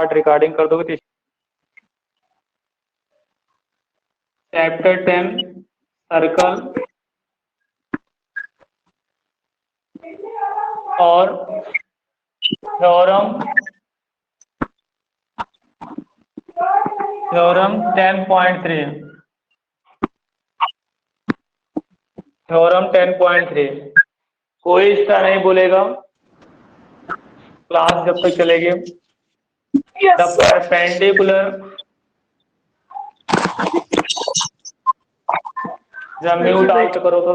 Recording कर दोगे तो चैप्टर 10 सर्कल और थ्योरम 10.3 थ्योरम 10.3 कोई इसका नहीं बोलेगा क्लास जब तक चलेगी। द परपेंडिकुलर जब म्यूट आउट करो तो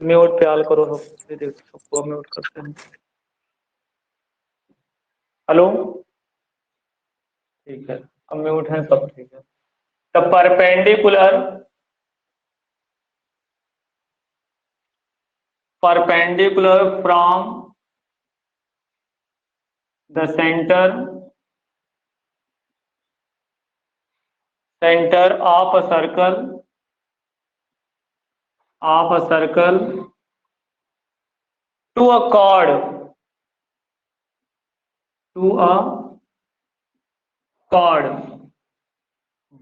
म्यूट पे आल करो सबको म्यूट करते हैं। हेलो ठीक है अब म्यूट है सब ठीक है। The perpendicular from the centre of a circle to a chord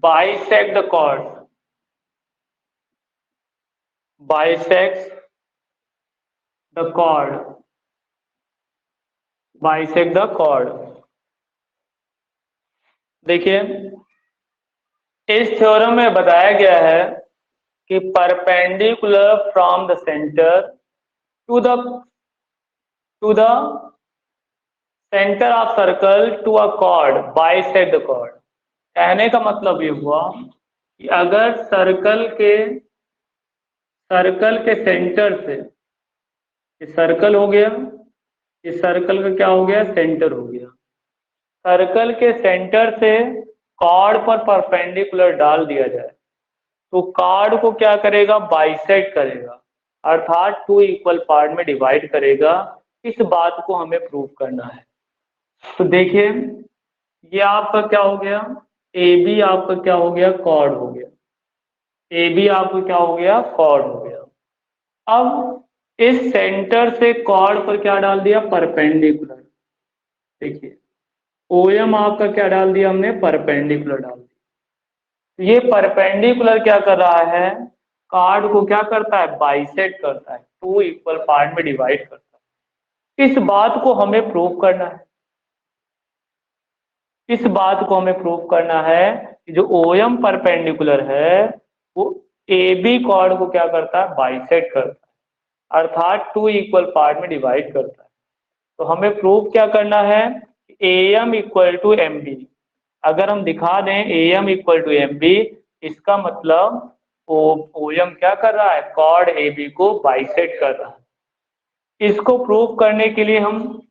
bisect the chord bisects the chord। देखिए इस थ्योरम में बताया गया है कि perpendicular from the centre to the centre of circle to a chord bisect the chord। कहने का मतलब ये हुआ कि अगर सर्कल के सेंटर से ये सर्कल हो गया, ये सर्कल का क्या हो गया सेंटर हो गया, सर्कल के सेंटर से कॉर्ड पर परपेंडिकुलर डाल दिया जाए तो कॉर्ड को क्या करेगा बाइसेक्ट करेगा अर्थात टू इक्वल पार्ट में डिवाइड करेगा। इस बात को हमें प्रूव करना है। तो देखिए ये आपका क्या हो गया ए बी आपका क्या हो गया कॉर्ड हो गया, ए बी आपका क्या हो गया कॉर्ड हो गया। अब इस सेंटर से कॉर्ड पर क्या डाल दिया परपेंडिकुलर। देखिए ओएम आपका क्या डाल दिया हमने परपेंडिकुलर डाल दिया। ये परपेंडिकुलर क्या कर रहा है कॉर्ड को क्या करता है बाइसेक्ट करता है टू इक्वल पार्ट में डिवाइड करता है। इस बात को हमें प्रूव करना है, इस बात को हमें प्रूव करना है कि जो ओएम परपेंडिकुलर है वो ए बी कॉर्ड को क्या करता है बाइसेक्ट करता है अर्थात टू इक्वल पार्ट में डिवाइड करता है। तो हमें प्रूव क्या करना है A M equal to M B. अगर हम दिखा दें A M equal to M B इसका मतलब ओ एम क्या कर रहा है कॉर्ड ए बी को बाइसेक्ट कर रहा है। इसको प्रूव करने के लिए हम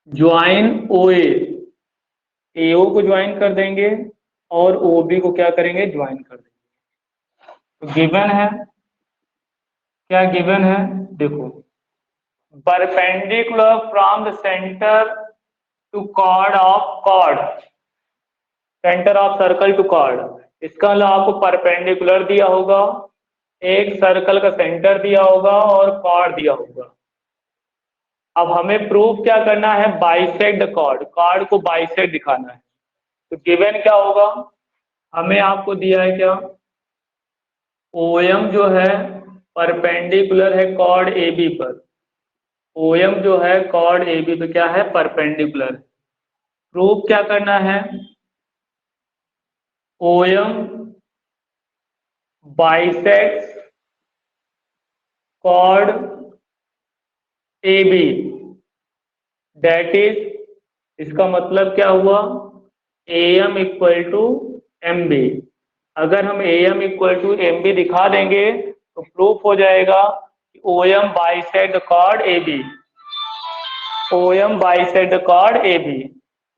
ज्वाइन ओ एओ को ज्वाइन कर देंगे और ओ बी को क्या करेंगे ज्वाइन कर देंगे। तो गिवन है क्या गिवन है देखो perpendicular from the centre to chord centre of circle to chord. इसका मतलब आपको परपेंडिकुलर दिया होगा, एक सर्कल का सेंटर दिया होगा और कॉर्ड दिया होगा। अब हमें प्रूफ क्या करना है बाइसेक्ट द कॉर्ड को बाइसेक्ट दिखाना है। तो गिवन क्या होगा हमें आपको दिया है क्या ओएम जो है परपेंडिकुलर है कॉर्ड ए बी पर, ओएम जो है कॉर्ड ए बी पे क्या है परपेंडिकुलर। प्रूफ क्या करना है OM bisects chord A B that is इसका मतलब क्या हुआ A M equal to M B. अगर हम A M equal to M B दिखा देंगे तो प्रूफ हो जाएगा कि O M bisect the chord A B, O M bisect the chord A B.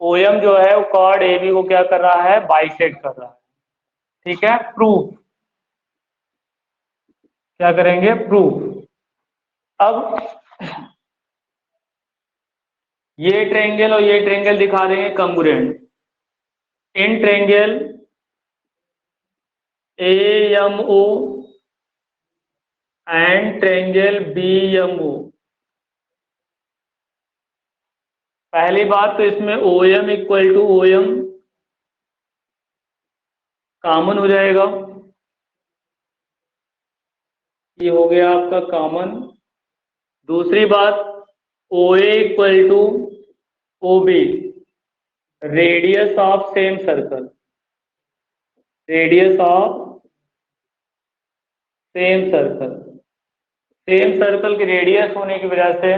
O M जो है वो कॉर्ड ए बी को क्या कर रहा है बाइसेक्ट कर रहा है। ठीक है प्रूफ क्या करेंगे प्रूफ। अब ये ट्रेंगल और ये ट्रेंगल दिखा देंगे congruent. In triangle A M O and triangle B M O पहली बात तो इसमें OM equal to OM common हो जाएगा, ये हो गया आपका कॉमन। दूसरी बात OA equal to OB, radius of same circle, radius of same circle, same circle की रेडियस होने की वजह से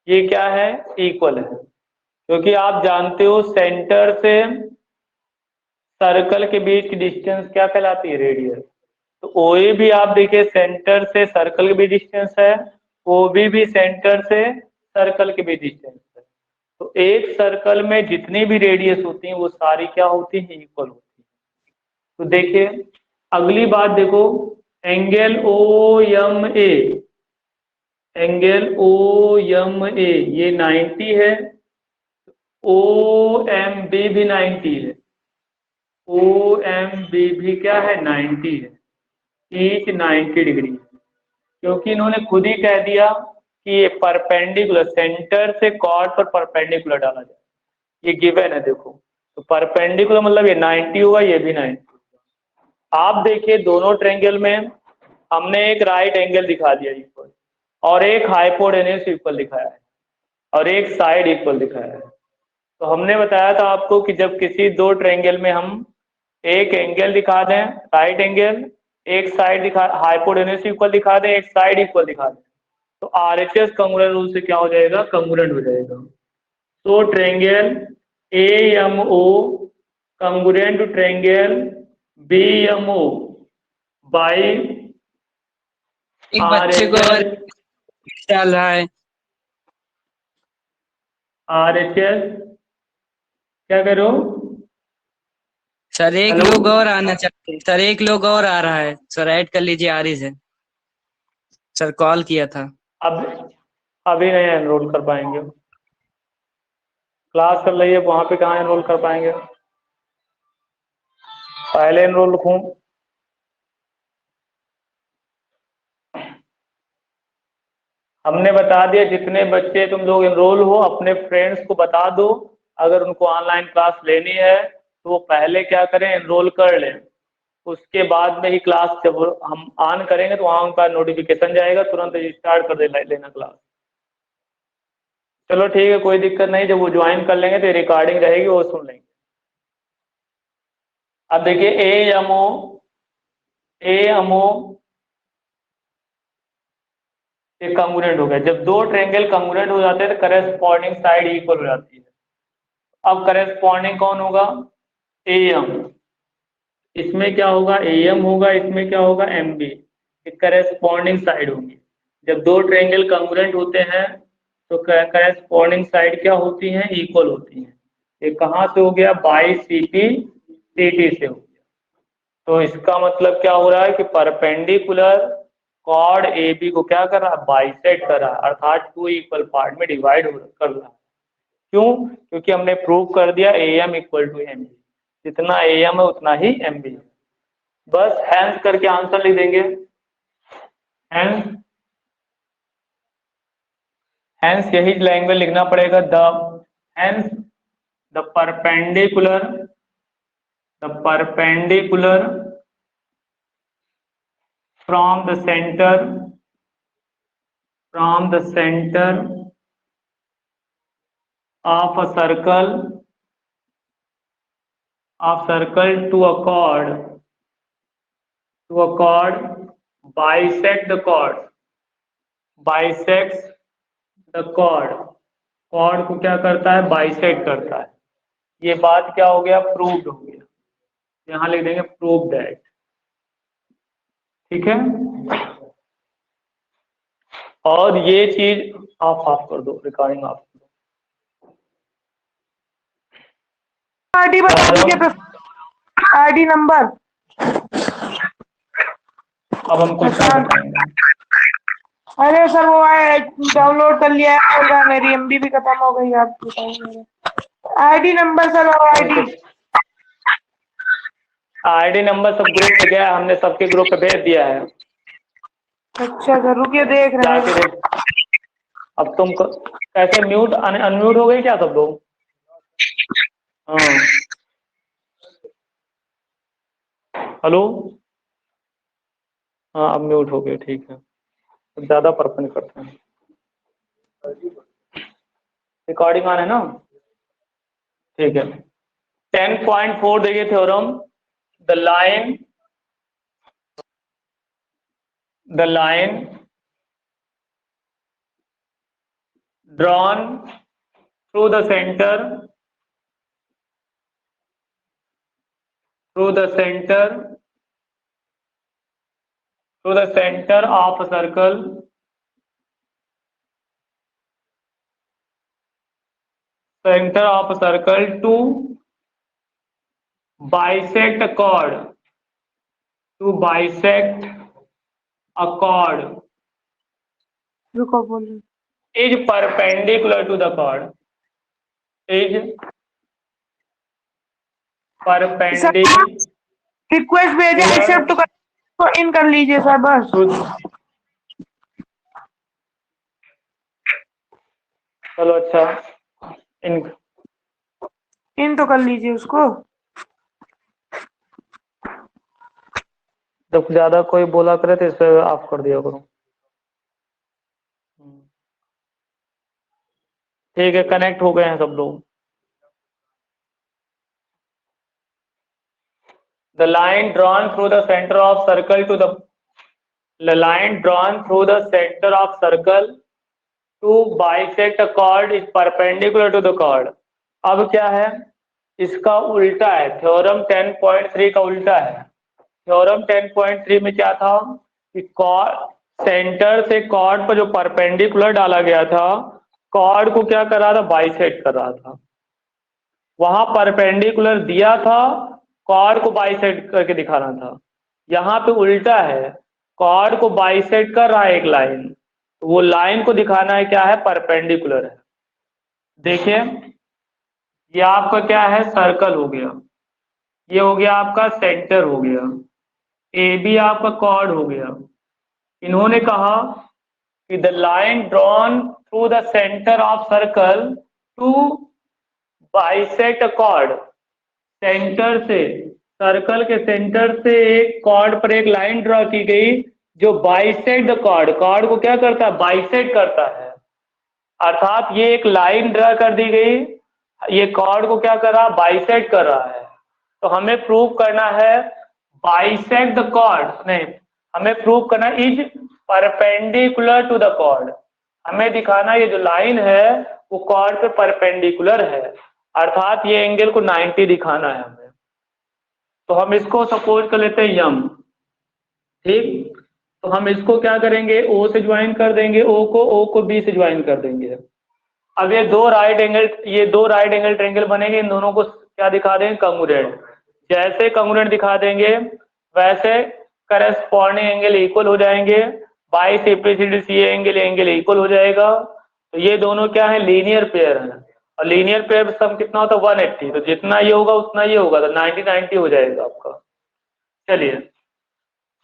ये क्या है, इक्वल है, क्योंकि आप जानते हो सेंटर से सर्कल के बीच की डिस्टेंस क्या कहलाती है, रेडियस। तो OA भी आप देखिए सेंटर से सर्कल के बीच डिस्टेंस है, OB भी सेंटर से सर्कल के बीच डिस्टेंस है। तो एक सर्कल में जितनी भी रेडियस होती हैं वो सारी क्या होती हैं, इक्वल होती हैं। तो देखिए अगली बात देखो, एंगल OMA, एंगल OMA ये 90 है, OMB भी 90 है, OMB भी क्या है, 90 है, ईच 90 डिग्री है, क्योंकि इन्होंने खुद ही कह दिया कि ये परपेंडिकुलर, सेंटर से कॉर्ड पर परपेंडिकुलर डाला जाए, ये गिवन है देखो। तो परपेंडिकुलर मतलब ये 90 होगा, ये भी 90 होगा। आप देखिए दोनों ट्रायंगल में हमने एक राइट एंगल दिखा दिया इक्वल, और एक हाइपोटेन्यूज इक्वल दिखाया है, और एक साइड इक्वल दिखाया है। तो हमने बताया था आपको कि जब किसी दो ट्रायंगल में हम एक एंगल दिखा दें राइट एंगल, एक साइड दिखा हाइपोटेन्यूज इक्वल दिखा दें, एक साइड इक्वल दिखा दें, तो RHS कंग्रुएंट रूल से क्या हो जाएगा, कंग्रुएंट हो जाएगा। तो triangle AMO congruent to triangle BMO by एक बच्चे को और RHS, डाल रहा है। RHS क्या करो सर एक हेलो, लोग और आना चाहते हैं, सर एक लोग और आ रहा है, सर ऐड कर लीजिए आरिज है, सर कॉल किया था। अब अभी नहीं एनरोल कर पाएंगे, क्लास चल रही है वहां पे कहाँ एनरोल कर पाएंगे, पहले एनरोल रखूं। हमने बता दिया जितने बच्चे तुम लोग एनरोल हो अपने फ्रेंड्स को बता दो, अगर उनको ऑनलाइन क्लास लेनी है तो वो पहले क्या करें, एनरोल कर लें, उसके बाद में ही क्लास जब हम ऑन करेंगे तो वहाँ उनका नोटिफिकेशन जाएगा, तुरंत स्टार्ट कर लेना क्लास। चलो ठीक है, कोई दिक्कत नहीं, जब वो ज्वाइन कर लेंगे तो रिकॉर्डिंग रहेगी वो सुन लेंगे। अब देखिए AMO ये कंग्रुएंट हो गया, जब दो ट्रायंगल कंग्रुएंट हो जाते हैं तो करेस्पॉन्डिंग साइड इक्वल हो जाती है। अब करेस्पॉन्डिंग कौन होगा, AM, इसमें क्या होगा AM होगा, इसमें क्या होगा MB, करेस्पॉन्डिंग साइड होगी। जब दो ट्रायंगल कंग्रुएंट होते हैं तो करेस्पॉन्डिंग साइड क्या होती हैं, इक्वल होती हैं। ये कहाँ से हो गया, बाई CP CT से हो गया। तो इसका मतलब क्या हो रहा है कि परपेंडिकुलर कॉर्ड AB को क्या कर रहा है, बाइसेक्ट कर रहा है, अर्थात टू इक्वल पार्ट में डिवाइड कर रहा है। क्यों, क्योंकि हमने प्रूव कर दिया AM इक्वल टू MB, जितना AM है उतना ही MB है। बस हैंस करके आंसर लिख देंगे, हैंस हैंस यही लैंग्वेज लिखना पड़ेगा, hence the perpendicular from the center of a circle to a chord bisects the chord को क्या करता है, बाइसेक्ट करता है। ये बात क्या हो गया, प्रूव्ड हो गया, यहाँ लिख देंगे प्रूव दैट, ठीक है। और ये चीज आप ऑफ कर दो, रिकॉर्डिंग ऑफ कर दो। आईडी बता दीजिए तो, आईडी नंबर। अब हम कुछ नहीं बताएंगे। अरे सर वो डाउनलोड कर लिया है, बोल रहा है मेरी MB भी खत्म हो गई, आप बताइए आईडी नंबर सर, और आईडी नंबर सब ग्रुप पे गया, हमने सबके ग्रुप पे भेज दिया है। अच्छा सर रुकिए देख रहे हैं। अब तुम कैसे म्यूट अनम्यूट हो गए क्या सब लोग? हाँ, हेलो, हाँ अब म्यूट हो गए, ठीक है। तो ज़्यादा फर्क नहीं करते हैं। रिकॉर्डिंग ऑन है ना? ठीक है। 10.4 देखिए theorem, the line drawn through the center of a circle to bisect a chord रुको बोलो। is perpendicular to the chord, request भेजे, एक्सेप्ट कर तो इन कर लीजिए सर बस। चलो अच्छा, इन तो कर लीजिए उसको। जब ज्यादा कोई बोला करे तो इसे ऑफ कर दिया करो। ठीक है, कनेक्ट हो गए हैं सब लोग। The line drawn through the center of circle to the to bisect a chord is perpendicular to the chord। अब क्या है, इसका उल्टा है, थ्योरम 10.3 का उल्टा है। थ्योरम 10.3 में क्या था कि सेंटर से कॉर्ड पर जो परपेंडिकुलर डाला गया था, कॉर्ड को क्या कर रहा था, बाइसेक्ट कर रहा था। वहां परपेंडिकुलर दिया था, कॉर्ड को बाइसेक्ट करके दिखाना था। यहाँ पे उल्टा है, कॉर्ड को बाइसेक्ट कर रहा है एक लाइन, तो वो लाइन को दिखाना है क्या है, परपेंडिकुलर है। देखिए ये आपका क्या है, सर्कल हो गया, ये हो गया आपका सेंटर हो गया, ए बी आपका कॉर्ड हो गया। इन्होंने कहा कि the line drawn through the centre of circle to bisect a chord, centre से, सर्कल के सेंटर से एक कॉर्ड पर एक लाइन ड्रॉ की गई जो बाइसेक्ट द कॉर्ड, कॉर्ड को क्या करता है, बाइसेक्ट करता है। अर्थात ये एक लाइन ड्रॉ कर दी गई, ये कॉर्ड को क्या कर रहा, बाइसेक्ट कर रहा है। तो हमें प्रूव करना है बाइसेक्ट द कॉर्ड, नहीं, हमें प्रूव करना is perpendicular to the chord. हमें दिखाना ये जो लाइन है वो कॉर्ड पे परपेंडिकुलर है, अर्थात ये एंगल को 90 दिखाना है हमें। तो हम इसको सपोज कर लेते हैं यम, ठीक। तो हम इसको क्या करेंगे, ओ से ज्वाइन कर देंगे, ओ को बी से ज्वाइन कर देंगे। अब ये दो राइट एंगल ट्रायंगल बनेंगे, इन दोनों को क्या दिखा देंगे, कंग्रुएंट। जैसे कंग्रुएंट दिखा देंगे वैसे करस्पॉन्डिंग एंगल इक्वल हो जाएंगे, बाई सिम्प्लिसिटी ये एंगल इक्वल हो जाएगा। तो ये दोनों क्या है, लीनियर पेयर है, और लीनियर पेयर सम कितना होता है, 180। तो जितना ये होगा उतना ये होगा, तो 90-90 हो जाएगा आपका। चलिए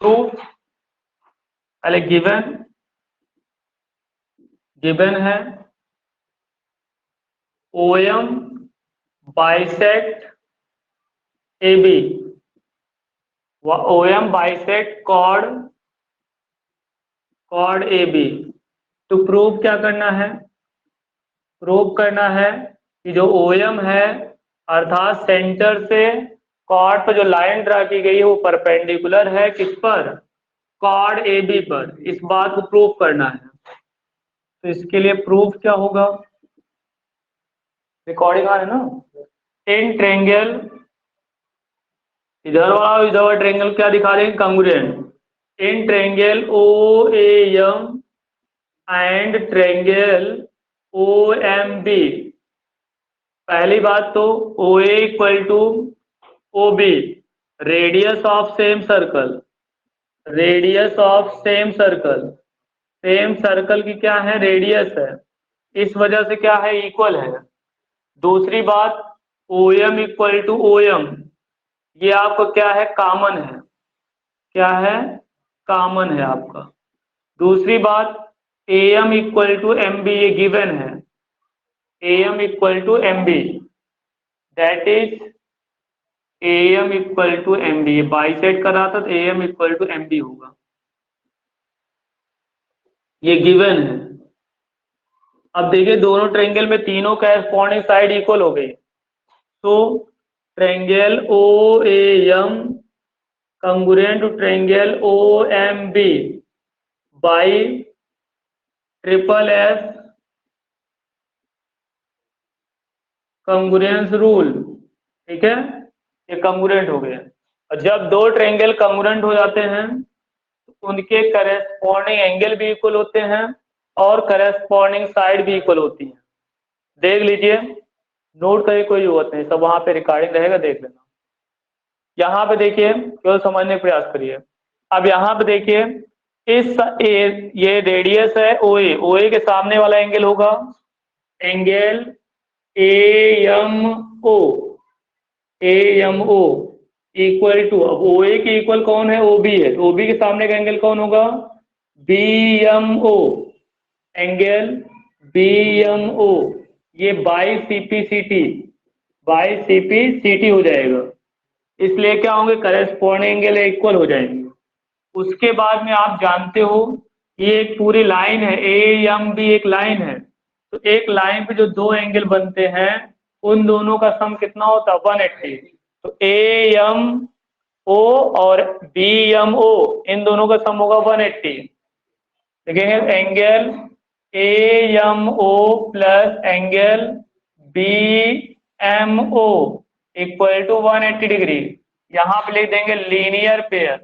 प्रूफ, पहले गिवन है OM bisect AB, OM bisect chord AB। तो प्रूव क्या करना है, प्रूव करना है कि जो OM है अर्थात सेंटर से कॉर्ड पर जो लाइन ड्रा की गई है वो परपेंडिकुलर है किस पर, कॉर्ड AB पर। इस बात को प्रूव करना है। तो इसके लिए प्रूफ क्या होगा, रिकॉर्डिंग आ रहा है ना। इन ट्रायंगल, इधर वाला ट्रायंगल क्या दिखा रहे हैं, congruent. In triangle OAM and triangle OMB, पहली बात तो OA equal to OB, radius of same circle, radius of same circle, same circle की क्या है, रेडियस है, इस वजह से क्या है, इक्वल है। दूसरी बात OM इक्वल टू OM, ये आपका क्या है, कॉमन है, क्या है, कॉमन है आपका। दूसरी बात AM इक्वल टू MB, ये गिवन है, AM equal to MB, that is AM equal to MB, ये बाइसेट कर रहा था तो AM इक्वल टू MB होगा, ये गिवन है। अब देखिए दोनों ट्रायंगल में तीनों कॉरेस्पॉन्डिंग साइड इक्वल हो गई, तो triangle OAM congruent to triangle OMB by triple S congruence rule, ठीक है, ये congruent हो गया। और जब दो ट्रायंगल congruent हो जाते हैं तो उनके करेस्पॉन्डिंग एंगल भी इक्वल होते हैं और करेस्पॉन्डिंग साइड भी इक्वल होती है। देख लीजिए, नोट करने कोई जरूरत नहीं, सब वहां पे रिकॉर्डिंग रहेगा, देख लेना। यहाँ पे देखिए, केवल समझने का प्रयास करिए। अब यहाँ पे देखिए, ये रेडियस है OA, OA के सामने वाला एंगल होगा angle AMO, AMO equal to, अब OA के इक्वल कौन है, OB है, तो OB के सामने का एंगल कौन होगा, BMO, एंगल BMO, ये बाई CPCT हो जाएगा, इसलिए क्या होंगे, करेस्पॉन्डिंग एंगल इक्वल हो जाएंगे। उसके बाद में आप जानते हो ये एक पूरी लाइन है, AMB एक लाइन है, तो एक लाइन पे जो दो एंगल बनते हैं उन दोनों का सम कितना होता है, 180। तो AMO और BMO इन दोनों का सम होगा 180। देखेंगे angle AMO plus angle BMO equal to 180 degree. यहाँ पे लिख देंगे लीनियर पेयर,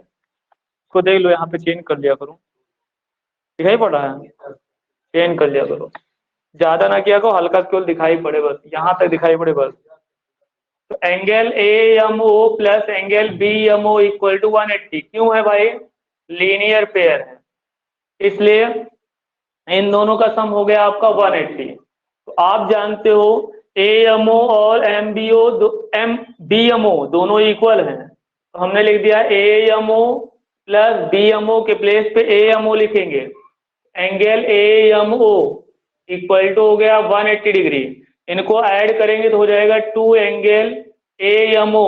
को देख लो, यहाँ पे चेंज कर लिया करो, दिखाई पड़ रहा है, चेंज कर लिया करो, ज्यादा ना किया करो, हल्का केवल दिखाई पड़े बस, यहाँ तक दिखाई पड़े बस। तो angle AMO plus angle BMO equal to 180, क्यों है भाई, लीनियर पेयर है, इसलिए इन दोनों का सम हो गया आपका 180। तो आप जानते हो AMO और BMO दोनों इक्वल हैं, तो हमने लिख दिया AMO प्लस BMO के प्लेस पे AMO लिखेंगे, एंगल AMO इक्वल टू हो गया 180 डिग्री, इनको ऐड करेंगे तो हो जाएगा 2 एंगल AMO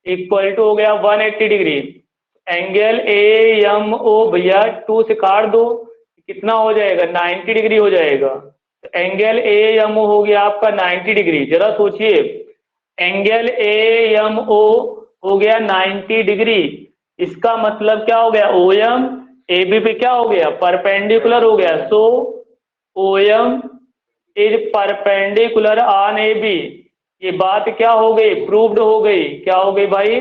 इक्वल टू हो गया 180 डिग्री। एंगल AMO भैया 2 से काट दो, कितना हो जाएगा, 90 डिग्री हो जाएगा, तो एंगल AMO हो गया आपका 90 डिग्री। जरा सोचिए, एंगल AMO हो गया 90 डिग्री, इसका मतलब क्या हो गया, OM AB पे क्या हो गया, परपेंडिकुलर हो गया, सो OM is perpendicular on AB। ये बात क्या हो गई, प्रूव्ड हो गई, क्या हो गई भाई,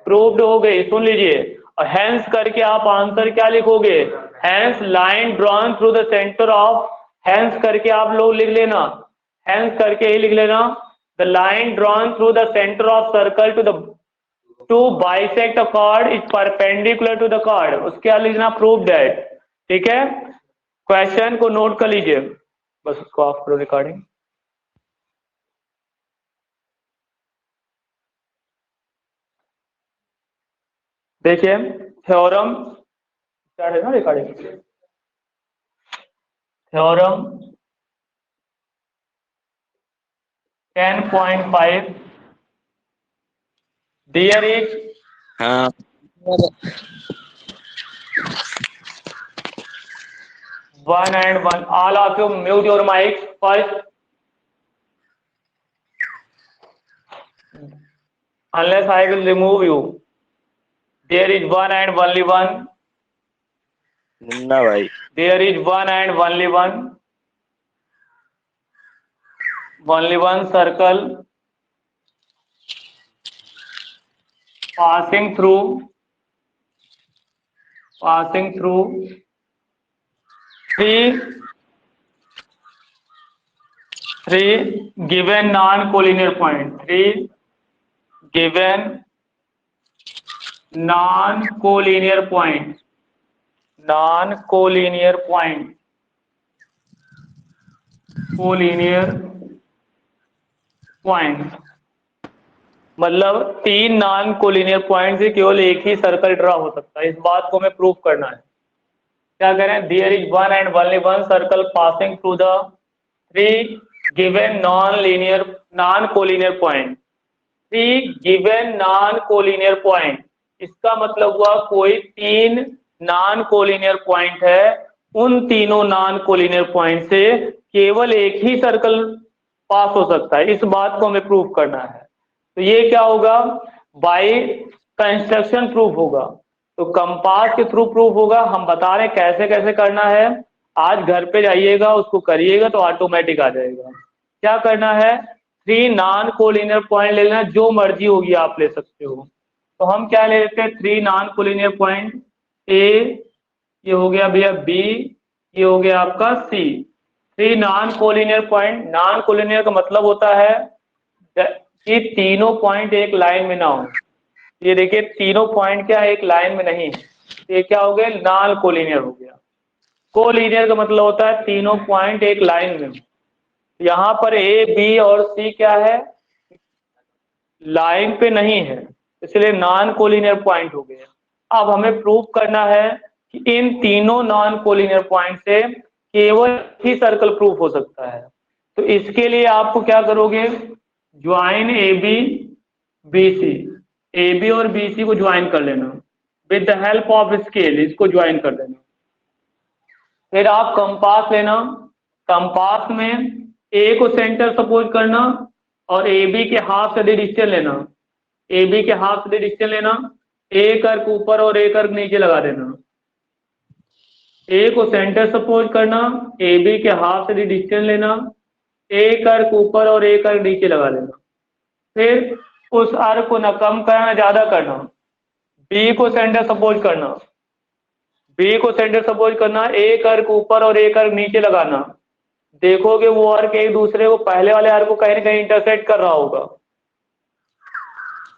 प्रूव्ड हो गई, सुन लीजिए। और हैंस करके आप आंसर क्या लिखोगे, hence line drawn through the centre of, hence करके आप लोग लिख लेना, हैंस करके ही लिख लेना, the line drawn through the centre of circle to bisect a chord is perpendicular to the chord, उसके बाद लिखना प्रूव दैट, ठीक है। क्वेश्चन को नोट कर लीजिए, बस उसको ऑफ करो रिकॉर्डिंग। देखिए थ्योरम स्टार्ट है ना, रिकॉर्डिंग, थ्योरम 10.5, देयर इज, हाँ 1 and 1, all of you mute your mic first, unless I will remove you, there is one and only one, Munna भाई, there is one and only one circle passing through three given non-collinear point, 3 given non-collinear point, collinear point मतलब 3 non collinear point से केवल एक ही circle draw हो सकता है, इस बात को हमें प्रूव करना है। क्या करें, there is one and only one circle passing through the three given non collinear point. Three given non collinear point, इसका मतलब हुआ कोई 3 नॉन कोलिनियर पॉइंट है, उन तीनों नॉन कोलिनियर पॉइंट से केवल एक ही सर्कल पास हो सकता है। इस बात को हमें प्रूव करना है। तो ये क्या होगा, बाय कंस्ट्रक्शन प्रूफ होगा। तो कंपास के थ्रू प्रूफ होगा। हम बता रहे हैं कैसे कैसे करना है, आज घर पे जाइएगा उसको करिएगा तो ऑटोमेटिक आ जाएगा। क्या करना है, 3 नॉन कोलिनियर पॉइंट ले लेना, जो मर्जी होगी आप ले सकते हो। तो हम क्या ले लेते हैं, 3 नॉन कोलिनियर पॉइंट, ए, ये हो गया भैया बी, ये हो गया आपका सी। 3 non collinear point, non collinear का मतलब होता है कि तीनों पॉइंट एक लाइन में ना हो। ये देखिए तीनों पॉइंट क्या एक लाइन में नहीं, ये क्या हो गया, नॉन कोलिनियर हो गया। कोलिनियर का मतलब होता है तीनों पॉइंट एक लाइन में। यहाँ पर ए बी और सी क्या है, लाइन पे नहीं है, इसलिए नॉन कोलिनियर पॉइंट हो गया। अब हमें प्रूव करना है कि इन तीनों नॉन कोलिनियर पॉइंट से केवल ही सर्कल प्रूफ हो सकता है। तो इसके लिए आपको क्या करोगे, join A B B C, A B और बी सी को ज्वाइन कर लेना with the help of scale, इसको ज्वाइन कर देना। फिर आप कंपास लेना, कंपास में ए को सेंटर सपोज करना और ए बी के हाफ से डिस्टेंस लेना, ए बी के हाफ से डिस्टेंस लेना, ए कर्क ऊपर और ए कर्क नीचे लगा देना। ए को सेंटर सपोज करना, ए बी के हाफ से डिस्टेंस लेना, ए कर्क ऊपर और ए कर्क नीचे लगा देना। फिर उस अर्क को न कम करना ज्यादा करना, बी को सेंटर सपोज करना, बी को सेंटर सपोज करना, ए कर्क ऊपर और ए कर्क नीचे लगाना। देखोगे वो अर्क एक दूसरे को, पहले वाले अर्क को कहीं ना कहीं इंटरसेक्ट कर रहा होगा।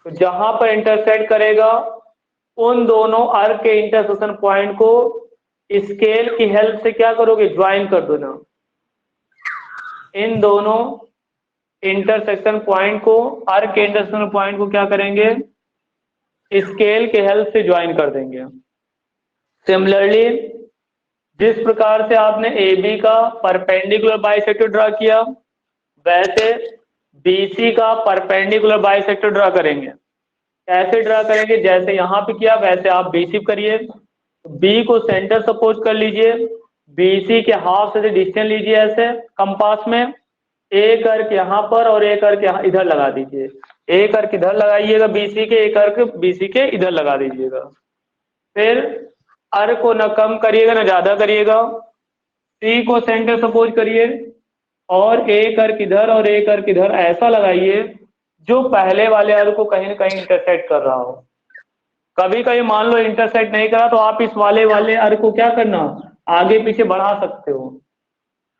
तो जहां पर इंटरसेक्ट करेगा उन दोनों अर्क के इंटरसेक्शन पॉइंट को स्केल की हेल्प से क्या करोगे, ज्वाइन कर देना। इन दोनों इंटरसेक्शन पॉइंट को, अर्क के इंटरसेक्शन पॉइंट को क्या करेंगे, स्केल के हेल्प से ज्वाइन कर देंगे। सिमिलरली जिस प्रकार से आपने ए बी का परपेंडिकुलर बाइसेक्टर ड्रा किया, वैसे BC का परपेंडिकुलर बाइसेक्टर ड्रा करेंगे। कैसे ड्रा करेंगे, जैसे यहाँ पे किया वैसे आप BC करिए। B को सेंटर सपोज कर लीजिए, BC के हाफ से डिस्टेंस लीजिए ऐसे कंपास में, ए कर्क यहाँ पर और ए कर्क यहाँ इधर लगा दीजिए। ए कर्क इधर लगाइएगा BC के, ए कर्क BC के इधर लगा दीजिएगा। फिर अर्क को न कम करिएगा न ज्यादा करिएगा, C को सेंटर सपोज करिए और ए कर्क इधर और ए कर्क इधर ऐसा लगाइए जो पहले वाले अर्क को कहीं ना कहीं इंटरसेक्ट कर रहा हो। कभी कभी मान लो इंटरसेक्ट नहीं करा तो आप इस वाले अर्क को क्या करना, आगे पीछे बढ़ा सकते हो,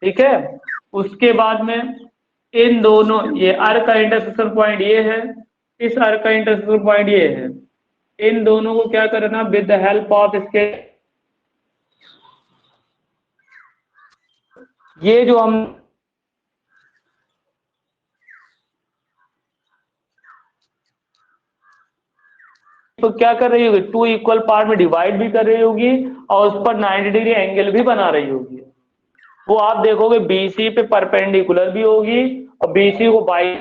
ठीक है। उसके बाद में इन दोनों, ये अर्क का इंटरसेक्शन पॉइंट ये है, इस अर्क का इंटरसेक्शन पॉइंट ये है, इन दोनों को क्या करना, with the help of scale, ये जो हम तो क्या कर रही होगी, 2 इक्वल पार्ट में डिवाइड भी कर रही होगी और उस पर 90 डिग्री एंगल भी बना रही होगी। वो आप देखोगे BC पे परपेंडिकुलर भी होगी और BC को बाई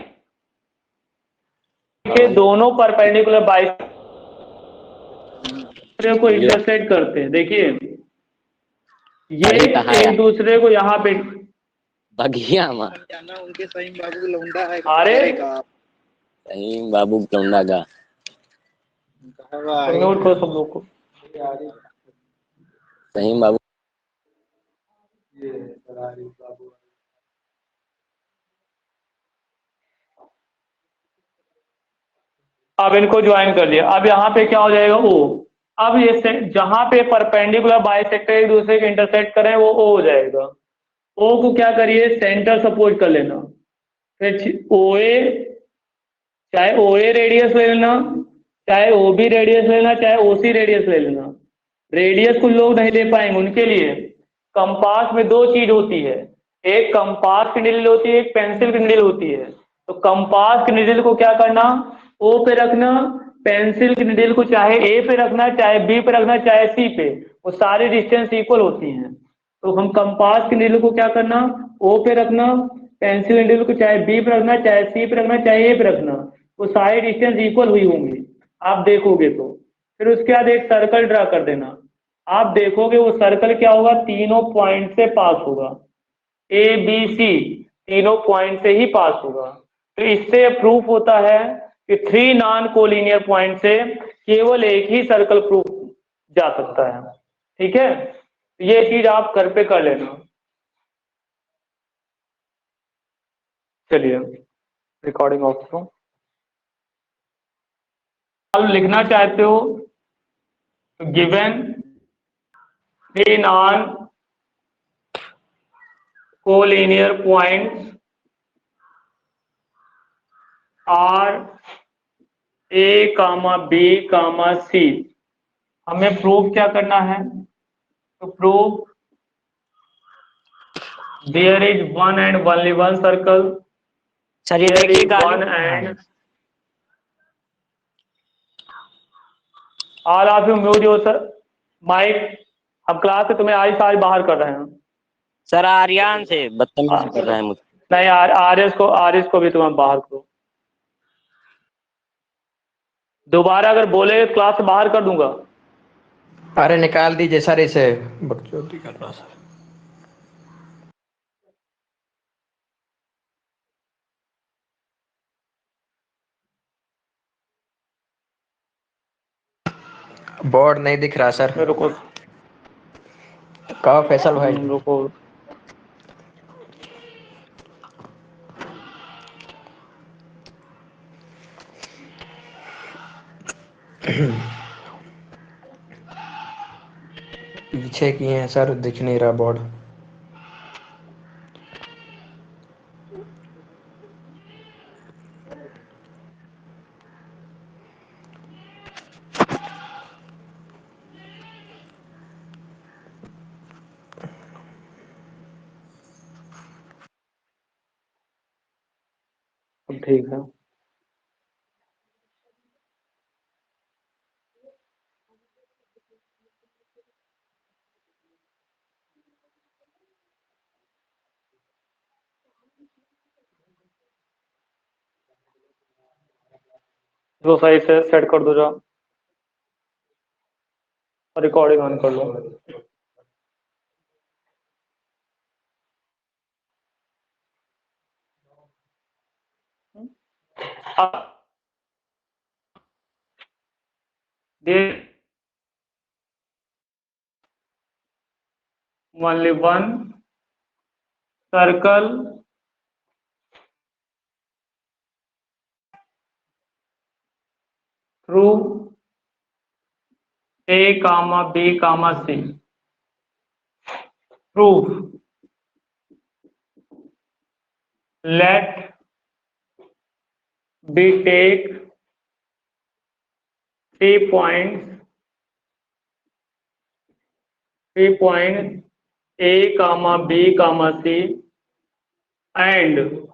के दोनों परपेंडिकुलर बाई को इंटरसेक्ट करते हैं। देखिए ये एक दूसरे को यहाँ पे बगिया उनके सहीम बाबू लौंडा है। अरे सहीम बाबू लौंडा का नोट करो सब लोग को, सहीम बाबू अब इनको ज्वाइन कर लिया। अब यहाँ पे क्या हो जाएगा, O। अब ये जहां पे परपेंडिकुलर बाइसेक्टर एक दूसरे के इंटरसेक्ट करें वो O हो जाएगा। O को क्या करिए, सेंटर सपोज कर लेना। फिर OA, चाहे OA रेडियस ले लेना, चाहे OB रेडियस लेना, चाहे OC रेडियस ले लेना। रेडियस कुछ लोग नहीं ले पाएंगे, उनके लिए कंपास में 2 चीज होती है, एक कंपास की निडल होती है, एक पेंसिल की निडल होती है। तो कंपास की निडल को क्या करना, O पे रखना पेंसिल की निडल को चाहे ए पे रखना, चाहे बी पे रखना, चाहे सी पे, वो सारी डिस्टेंस इक्वल होती हैं। तो हम कंपास की निडल को क्या करना, ओ पे रखना, पेंसिल निडल को चाहे बी पे रखना, चाहे सी पे रखना, चाहे ए पे रखना, वो सारी डिस्टेंस इक्वल हुई होंगी आप देखोगे तो। फिर उसके बाद एक सर्कल ड्रा कर देना, आप देखोगे वो सर्कल क्या होगा, तीनों पॉइंट से पास होगा, ए बी सी तीनों पॉइंट से ही पास होगा। तो इससे प्रूफ होता है कि 3 नॉन कोलिनियर पॉइंट से केवल एक ही सर्कल प्रूफ जा सकता है। ठीक है, ये चीज आप घर पे कर लेना। चलिए रिकॉर्डिंग ऑफ करो। आप लिखना चाहते हो given 3 non collinear points are A comma B comma C, हमें प्रूव क्या करना है, तो prove there is one and only one circle, sir ये देयर देखिए इज गाली one and all of you mute your sir mic. अब class से तुम्हें आज बाहर कर रहे हैं। सर आर्यन से बदतमीजी कर रहा है मुझसे। नहीं, आर एस को भी तुम्हें बाहर करो। दोबारा अगर बोले क्लास से बाहर कर दूंगा। अरे निकाल दीजिए सर इसे, बकचोदी कर रहा सर। बोर्ड नहीं दिख रहा सर। रुको कहो फैसल भाई। रुको, पीछे किए हैं सर, दिख नहीं रहा बोर्ड। ठीक है। तो सही से सेट कर दो जाओ, रिकॉर्डिंग ऑन कर लो। only one circle through A comma B comma C. Proof. Let B take 3 points A comma B comma C and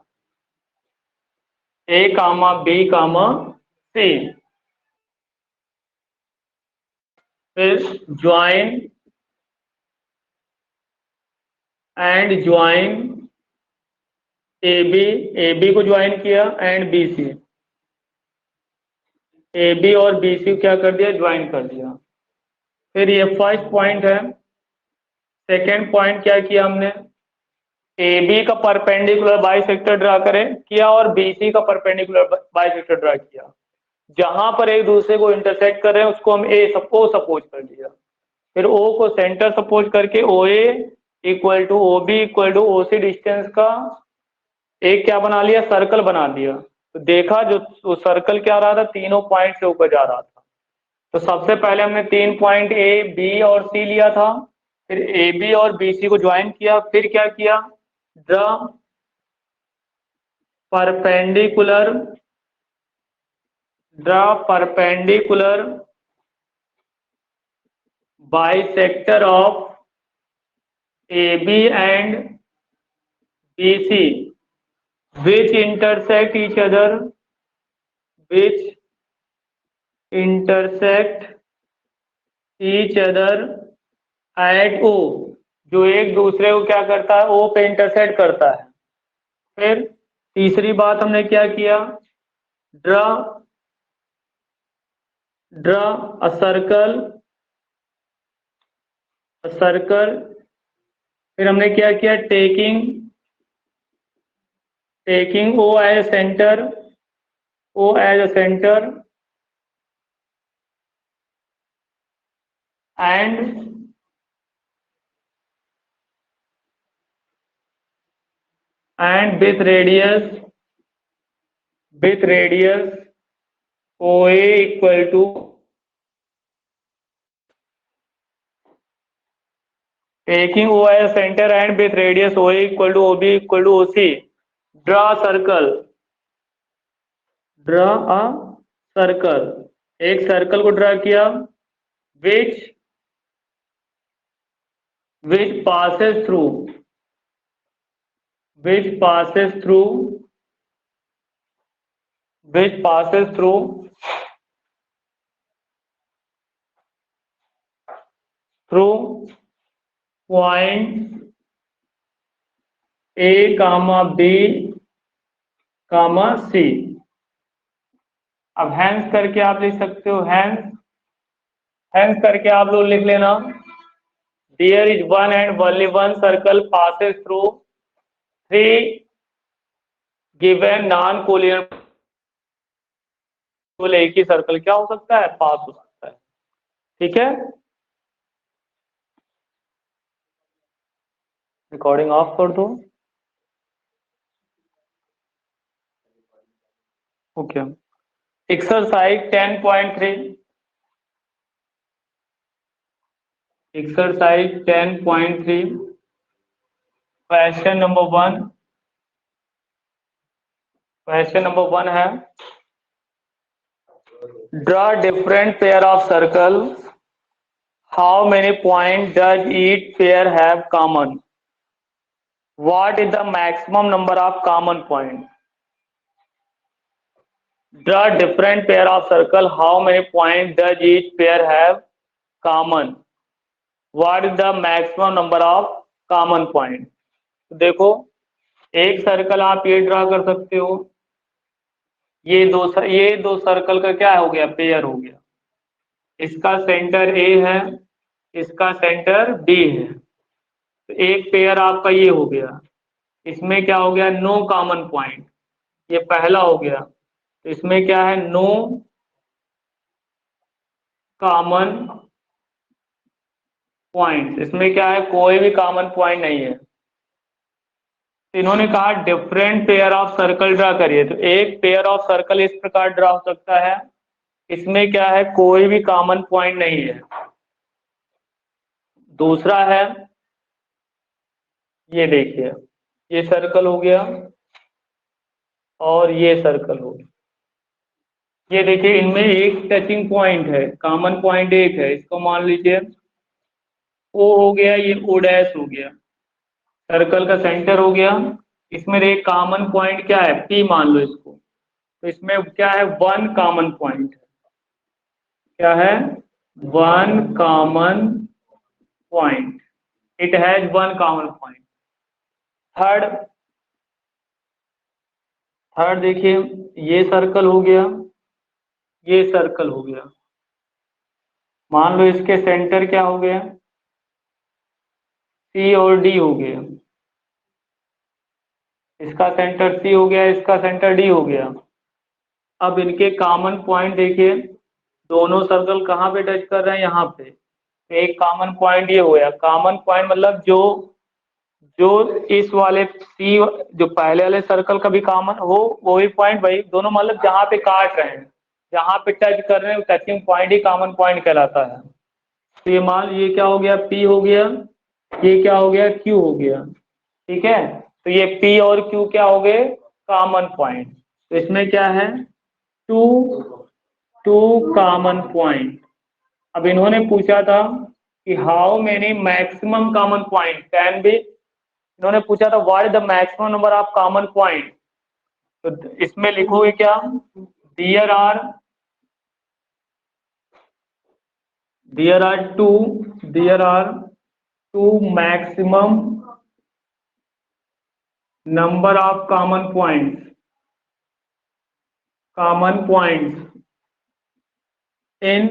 A comma B comma C. फिर join AB को ज्वाइन किया and BC, AB और BC को क्या कर दिया, join कर दिया। फिर ये फर्स्ट पॉइंट है। सेकेंड पॉइंट क्या किया हमने, AB का परपेंडिकुलर बाइसेक्टर ड्रा करें किया और BC का परपेंडिकुलर बाइसेक्टर ड्रा किया। जहां पर एक दूसरे को इंटरसेक्ट कर रहे हैं उसको हम O सपोज कर लिया। फिर O को सेंटर सपोज करके OA equal to OB equal to OC distance का एक क्या बना लिया, सर्कल बना दिया। तो देखा जो सर्कल क्या रहा था, तीनों पॉइंट से ऊपर जा रहा था। तो सबसे पहले हमने 3 पॉइंट A, B और C लिया था, फिर AB और BC को ज्वाइन किया। फिर क्या किया, draw perpendicular bisector of AB and BC which intersect each other intersect each other at O, जो एक दूसरे को क्या करता है, O पे इंटरसेक्ट करता है। फिर तीसरी बात हमने क्या किया, ड्रा अ सर्कल, फिर हमने क्या किया, taking O as centre, and with radius OA equal to taking O as center and with radius OA equal to OB equal to OC, draw a circle, एक सर्कल को draw किया, which passes through points A, B, C। अब hence करके आप लिख सकते हो, hence करके आप लोग लिख लेना, there is one and only one circle passes through 3 given non-collinear, एक ही सर्कल क्या हो सकता है, पास हो सकता है। ठीक है, रिकॉर्डिंग ऑफ कर दो। ओके, एक्सरसाइज 10.3, क्वेश्चन नंबर 1 है, draw different pair of circle, how many point does each pair have common, what is the maximum number of common point. Draw different pair of circle, how many points does each pair have common, what is the maximum number of common point। तो देखो, एक circle आप ये draw कर सकते हो, ये दो सर्कल का क्या हो गया, पेयर हो गया, इसका सेंटर A है, इसका सेंटर B है, तो एक पेयर आपका ये हो गया, इसमें क्या हो गया, नो कॉमन पॉइंट, ये पहला हो गया, तो इसमें क्या है, नो कॉमन पॉइंट, इसमें क्या है, कोई भी कॉमन पॉइंट नहीं है। इन्होंने कहा different pair of circle draw करिए, तो एक पेयर ऑफ सर्कल इस प्रकार ड्रा हो सकता है, इसमें क्या है, कोई भी कॉमन पॉइंट नहीं है। दूसरा है, ये देखिए, ये सर्कल हो गया और ये सर्कल हो गया, ये देखिए, इनमें एक टचिंग पॉइंट है, कॉमन पॉइंट एक है, इसको मान लीजिए O हो गया, ये O डैश हो गया, सर्कल का सेंटर हो गया, इसमें एक कॉमन पॉइंट क्या है, P मान लो इसको, तो इसमें क्या है, 1 कॉमन पॉइंट, क्या है, 1 common point, it has 1 common point. Third देखिए, ये सर्कल हो गया, ये सर्कल हो गया, मान लो इसके सेंटर क्या हो गया, C और D हो गया, इसका सेंटर C हो गया, इसका सेंटर D हो गया। अब इनके कॉमन पॉइंट देखिए, दोनों सर्कल कहाँ पे टच कर रहे हैं, यहाँ पे, एक कॉमन पॉइंट ये हो गया, कॉमन पॉइंट मतलब जो इस वाले C, जो पहले वाले सर्कल का भी कॉमन हो, वही पॉइंट, वही दोनों, मतलब जहाँ पे काट रहे हैं, जहाँ पे टच कर रहे हैं, टचिंग पॉइंट ही कॉमन पॉइंट कहलाता है। तो ये मान, ये क्या हो गया, P हो गया, ये क्या हो गया, Q हो गया। ठीक है, तो ये P और Q क्या हो गए, कॉमन पॉइंट। तो इसमें क्या है, टू कॉमन पॉइंट। अब इन्होंने पूछा था कि how many maximum common point can be, इन्होंने पूछा था what is the maximum number of common point, तो इसमें लिखोगे क्या, there are there are two maximum number of common points in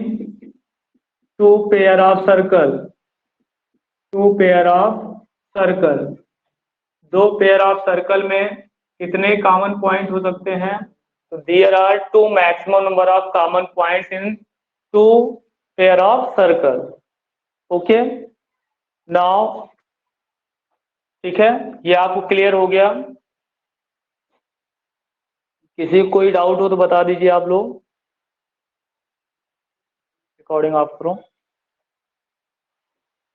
two pair of circle, दो पेयर ऑफ सर्कल में कितने कॉमन पॉइंट हो सकते हैं? तो there are two maximum number of common points in two pair of circle. Okay, now ठीक है, ये आपको क्लियर हो गया? किसी को कोई डाउट हो तो बता दीजिए आप लोग। रिकॉर्डिंग ऑफ करो।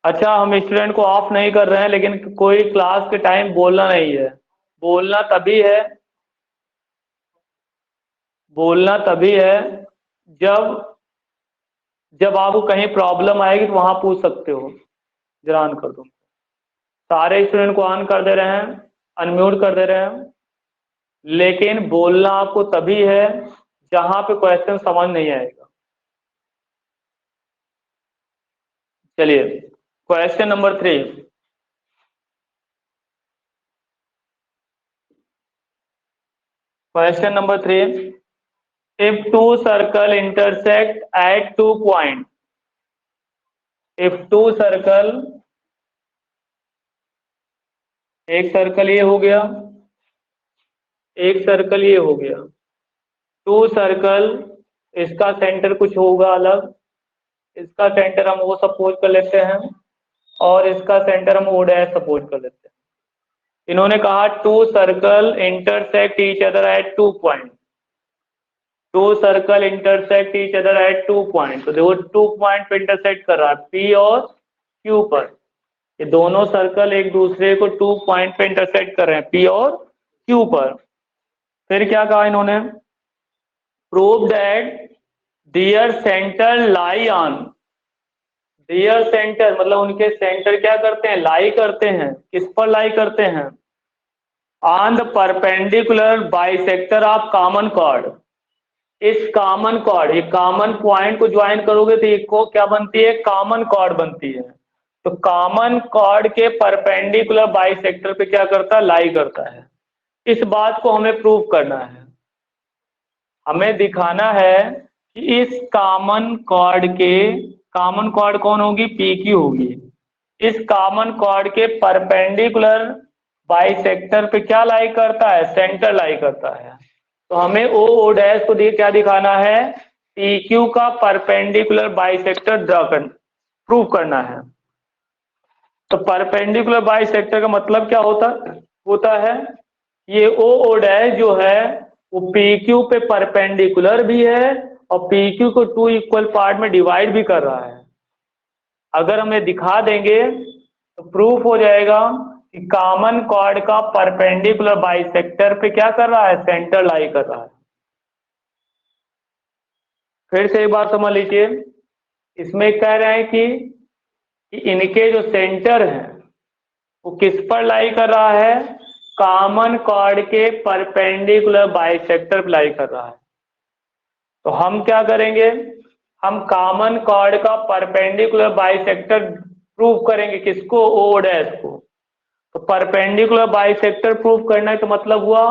अच्छा, हम स्टूडेंट को ऑफ नहीं कर रहे हैं, लेकिन कोई क्लास के टाइम बोलना नहीं है। बोलना तभी है जब आपको कहीं प्रॉब्लम आएगी तो वहां पूछ सकते हो। जरा ऑन कर दो। सारे स्टूडेंट को ऑन कर दे रहे हैं, अनम्यूट कर दे रहे हैं, लेकिन बोलना आपको तभी है जहां पे क्वेश्चन समझ नहीं आएगा। चलिए, question number 3। Question number 3, if two circle intersect at 2 point, if two circle, एक सर्कल ये हो गया, एक सर्कल ये हो गया, टू सर्कल, इसका सेंटर कुछ होगा अलग, इसका सेंटर हम वो सपोज कर लेते हैं और इसका सेंटर हम ओ डैश सपोज कर लेते हैं। इन्होंने कहा two circle intersect each other at 2 पॉइंट, two circle intersect each other at 2 पॉइंट। तो देखो 2 पॉइंट पे इंटरसेक्ट कर रहा है, पी और क्यू पर। ये दोनों सर्कल एक दूसरे को 2 पॉइंट पे इंटरसेक्ट कर रहे हैं, पी और क्यू पर। फिर क्या कहा इन्होंने? Prove that their centre lie on, their centre मतलब उनके सेंटर क्या करते हैं? लाई करते हैं। किस पर लाई करते हैं? On the perpendicular bisector of common cord. इस कॉमन कॉर्ड, ये कॉमन पॉइंट को ज्वाइन करोगे तो इसको क्या बनती है? कॉमन कॉर्ड बनती है। तो कॉमन कॉर्ड के परपेंडिकुलर बाइसेक्टर पे क्या करता है? लाई करता है। इस बात को हमें प्रूव करना है। हमें दिखाना है कि इस कॉमन कॉर्ड के, कॉमन कॉर्ड कौन होगी? पी क्यू होगी। इस कॉमन कॉर्ड के परपेंडिकुलर बाइसेक्टर पे क्या लाई करता है? सेंटर लाई करता है। तो हमें ओ डैश को क्या दिखाना है? पी क्यू का परपेंडिकुलर बाइसेक्टर ड्रॉ करना, प्रूव करना है। तो परपेंडिकुलर बाइसेक्टर का मतलब क्या होता है? ये ओ डैश जो है वो पी क्यू पे परपेंडिकुलर भी है और पी क्यू को 2 इक्वल पार्ट में डिवाइड भी कर रहा है। अगर हमें दिखा देंगे तो प्रूफ हो जाएगा कि कॉमन कॉर्ड का परपेंडिकुलर बाइसेक्टर पे क्या कर रहा है? सेंटर लाई कर रहा है। फिर से एक बात समझ लीजिए, इसमें कह रहे हैं कि इनके जो सेंटर हैं वो किस पर लाई कर रहा है? कॉमन कॉर्ड के परपेंडिकुलर बाइसेक्टर पर लाई कर रहा है। तो हम क्या करेंगे? हम कॉमन कॉर्ड का परपेंडिकुलर बाइसेक्टर प्रूव करेंगे। किसको? ओ डैश को। तो परपेंडिकुलर बाइसेक्टर प्रूव करना है तो मतलब हुआ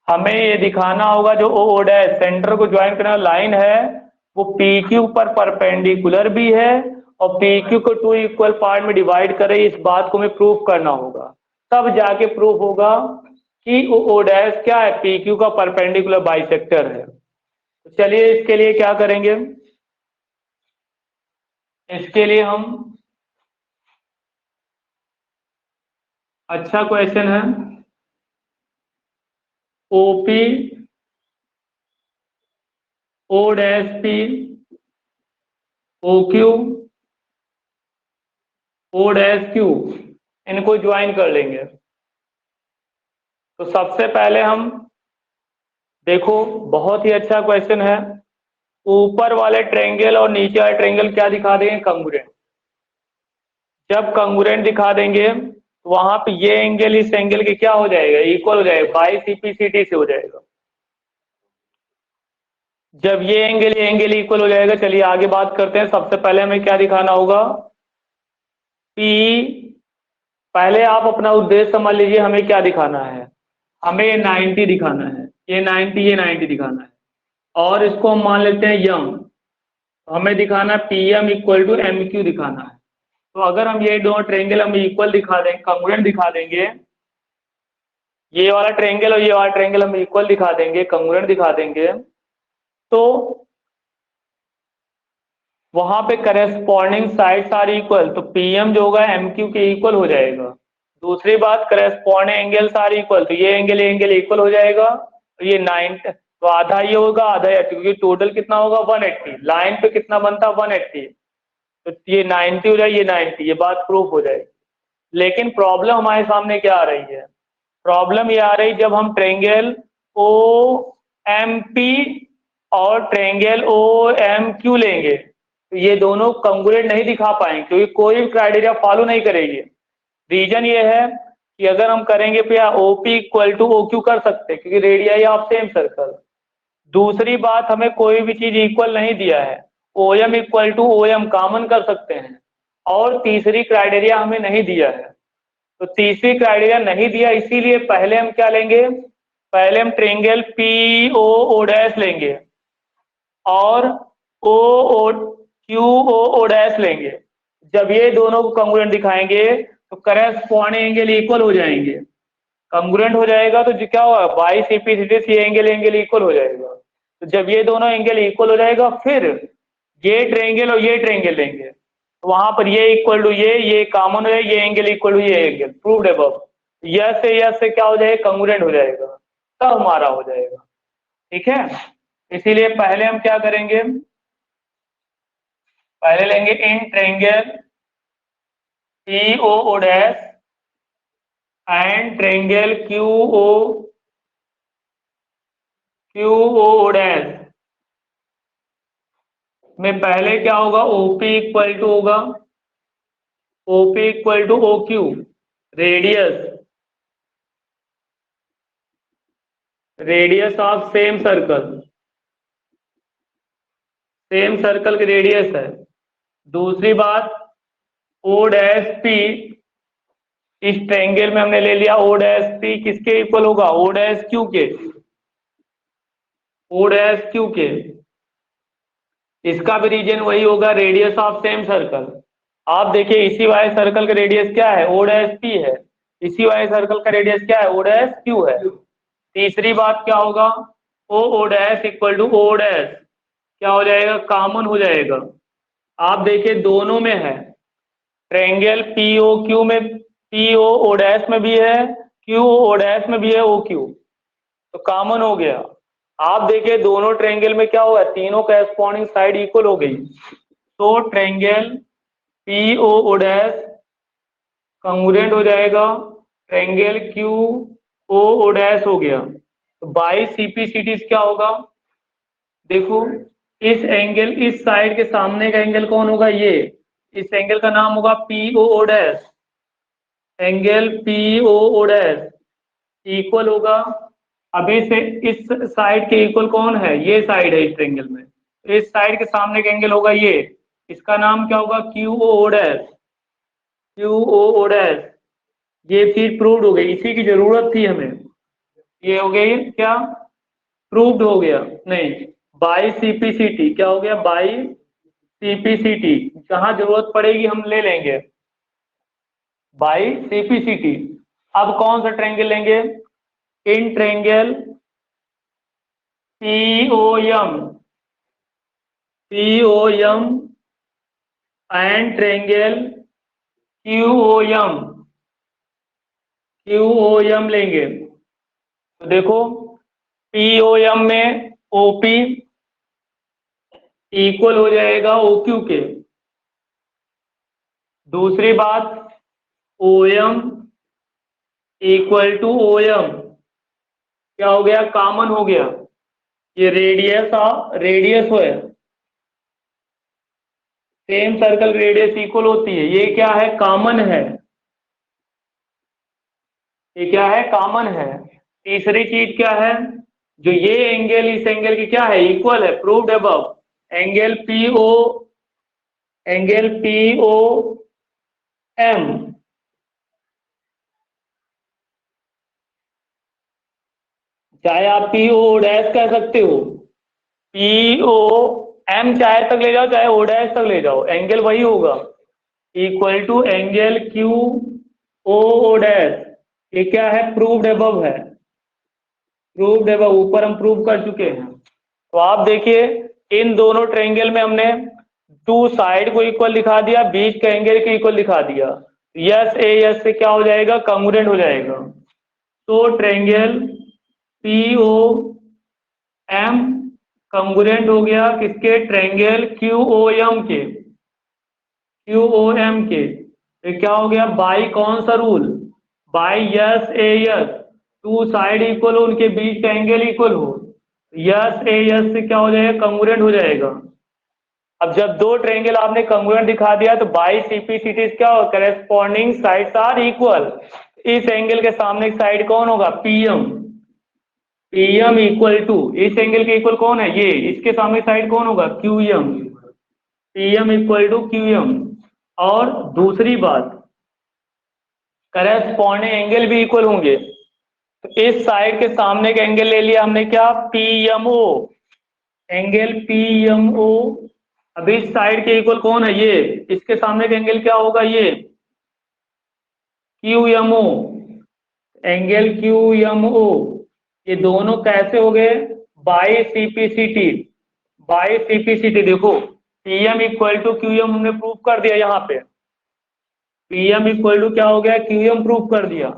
हमें ये दिखाना होगा जो ओ डैश सेंटर को ज्वाइन करने वाला लाइन है वो पी क्यू पर परपेंडिकुलर भी है और पी क्यू को 2 इक्वल पार्ट में डिवाइड करे। इस बात को हमें प्रूव करना होगा, तब जाके प्रूफ होगा कि ओ डैश क्या है? पी क्यू का परपेंडिकुलर बाइसेक्टर है। तो चलिए इसके लिए क्या करेंगे? इसके लिए हम, अच्छा क्वेश्चन है, OP O dash P O Q O dash Q, इनको ज्वाइन कर लेंगे। तो सबसे पहले हम देखो, बहुत ही अच्छा क्वेश्चन है। ऊपर वाले ट्रायंगल और नीचे वाले ट्रायंगल क्या दिखा देंगे? कंग्रुएंट। जब कंग्रुएंट दिखा देंगे तो वहां पे ये एंगल इस एंगल के क्या हो जाएगा? इक्वल हो जाएगा, बाई सीपीसीटी से हो जाएगा। जब ये एंगल इक्वल हो जाएगा, चलिए आगे बात करते हैं। सबसे पहले हमें क्या दिखाना होगा, P, पहले आप अपना उद्देश्य समझ लीजिए, हमें क्या दिखाना है, हमें 90 दिखाना है, ये 90 दिखाना है, और इसको हम मान लेते हैं यम। हमें दिखाना PM इक्वल टू MQ दिखाना है। तो अगर हम ये दोनों ट्रेंगल हम इक्वल दिखा देंगे, कंग्रुएंट दिखा देंगे, ये वाला ट्रेंगल और ये वाला ट्रेंगल हम इक्वल दिखा देंगे, कंग्रुएंट दिखा देंगे, तो वहां पे करेस्पॉन्डिंग साइड्स आर इक्वल, तो PM जो होगा MQ के इक्वल हो जाएगा। दूसरी बात, करेस्पॉन्डिंग एंगल्स आर इक्वल, तो ये एंगल इक्वल हो जाएगा, तो ये 9, तो आधा ये होगा आधा ये, क्योंकि टोटल कितना होगा 180, लाइन पे कितना बनता 180, तो ये 90 हो जाए, ये 90, ये बात प्रूफ हो जाएगी। लेकिन प्रॉब्लम हमारे सामने क्या आ रही है, प्रॉब्लम ये आ रही, जब हम ट्रेंगल OMP और ट्रेंगल OMQ लेंगे तो ये दोनों कंग्रुएंट नहीं दिखा पाएंगे, क्योंकि कोई भी क्राइटेरिया फॉलो नहीं करेगी। रीजन ये है कि अगर हम करेंगे तो या OP इक्वल टू OQ कर सकते हैं, क्योंकि रेडियाई ऑफ सेम सर्कल। दूसरी बात, हमें कोई भी चीज इक्वल नहीं दिया है, OM equal to OM common कर सकते हैं, और तीसरी क्राइटेरिया हमें नहीं दिया है। तो तीसरी क्राइटेरिया नहीं दिया, इसीलिए पहले हम क्या लेंगे, पहले हम ट्रेंगल POO' लेंगे और QOO' लेंगे। जब ये दोनों को कंग्रुएंट दिखाएंगे तो करेस्पॉन्डिंग एंगल इक्वल हो जाएंगे, कंग्रुएंट हो जाएगा तो क्या होगा, बाई CP ये एंगल इक्वल हो जाएगा। तो जब ये दोनों एंगल इक्वल हो जाएगा, फिर ये ट्रेंगल और ये ट्रेंगल लेंगे, तो वहां पर ये इक्वल टू ये कॉमन हो जाएगा, ये एंगल इक्वल टू ये एंगल, प्रूव्ड अबव। यस से क्या हो जाएगा, कंग्रुएंट हो जाएगा, तब हमारा हो जाएगा। ठीक है, इसीलिए पहले हम क्या करेंगे, पहले लेंगे in triangle POO' and triangle QOO' में पहले क्या होगा, OP इक्वल टू होगा, OP equal to OQ, radius of same circle की रेडियस है। दूसरी बात, O'P, इस ट्रायंगल में हमने ले लिया O'P किसके इक्वल होगा, O'Q के, इसका भी रीजन वही होगा, रेडियस ऑफ सेम सर्कल। आप देखिए इसी वाले सर्कल का रेडियस क्या है, O'P है, इसी वाले सर्कल का रेडियस क्या है, O'Q है। तीसरी बात क्या होगा, OO' इक्वल टू O' क्या हो जाएगा, कॉमन हो जाएगा। आप देखिए दोनों में है, ट्रायंगल POQ में, POO' में भी है, QOO' में भी है OQ, तो कॉमन हो गया। आप देखिए दोनों ट्रायंगल में क्या हुआ, तीनों करेस्पॉन्डिंग साइड इक्वल हो गई, तो ट्रायंगल POO' कंग्रुएंट हो जाएगा, ट्रायंगल QOO' हो गया। तो बाई CP क्या होगा, देखो इस एंगल, इस साइड के सामने का एंगल कौन होगा, ये, इस एंगल का नाम होगा POO', एंगल POO' इक्वल होगा, अभी से इस साइड के इक्वल कौन है, ये साइड है इस ट्रायंगल में, इस साइड के सामने का एंगल होगा ये, इसका नाम क्या होगा, QOO', ये चीज प्रूव्ड हो गई, इसी की जरूरत थी हमें, ये हो गई क्या, प्रूव्ड हो गया, नहीं बाई CPCT क्या हो गया, बाई CPCT, जहां जरूरत पड़ेगी हम ले लेंगे बाई CPCT। अब कौन सा ट्रायंगल लेंगे, in triangle POM and triangle QOM लेंगे। तो देखो POM में OP इक्वल हो जाएगा OQ के। दूसरी बात, OM इक्वल टू OM क्या हो गया, कॉमन हो गया, ये रेडियस है, सेम सर्कल रेडियस इक्वल होती है, ये क्या है, कॉमन है, ये क्या है, कॉमन है। तीसरी चीज क्या है, जो ये एंगल इस एंगल की क्या है, इक्वल है, proved above. Angle PO M, चाहे आप पीओ डैश कह सकते हो, पीओ एम चाहे तक ले जाओ चाहे ओ डैश तक ले जाओ, एंगल वही होगा, equal to angle Q O dash. ये क्या है, प्रूव्ड अबव है, प्रूव्ड अबव, ऊपर हम प्रूव कर चुके हैं। तो आप देखिए इन दोनों ट्रायंगल में हमने टू साइड को इक्वल दिखा दिया, बीच का एंगल के इक्वल दिखा दिया, यस ए यस से क्या हो जाएगा, कॉन्ग्रुएंट हो जाएगा। तो ट्रायंगल पीओ एम कॉन्ग्रुएंट हो गया किसके, ट्रायंगल क्यूओएम के, क्यूओएम के। तो क्या हो गया, बाई कौन सा rule, by S A S, two side equal हो, उनके बीच का एंगल इक्वल हो, यस ए यस से क्या हो जाएगा, कॉन्ग्रुएंट हो जाएगा। अब जब दो ट्रायंगल आपने कॉन्ग्रुएंट दिखा दिया तो बाई सीपीसीटी क्या हो, करेस्पॉन्डिंग साइड्स आर इक्वल। इस एंगल के सामने साइड कौन होगा, पीएम, पीएम इक्वल टू, इस एंगल के इक्वल कौन है, ये, इसके सामने साइड कौन होगा, QM, PM equal to QM. और दूसरी बात, करेस्पॉन्डिंग एंगल भी इक्वल होंगे। तो इस साइड के सामने का एंगल ले लिया हमने क्या, पीएमओ, एंगल पीएमओ। अब इस साइड के इक्वल कौन है, ये, इसके सामने का एंगल क्या होगा, ये क्यूएमओ, एंगल क्यूएमओ। ये दोनों कैसे हो गए, बाई सीपीसीटी, बाई सीपीसीटी। देखो पीएम इक्वल टू क्यूएम हमने प्रूव कर दिया, यहाँ पे पीएम इक्वल टू क्या हो गया, क्यूएम प्रूव कर दिया,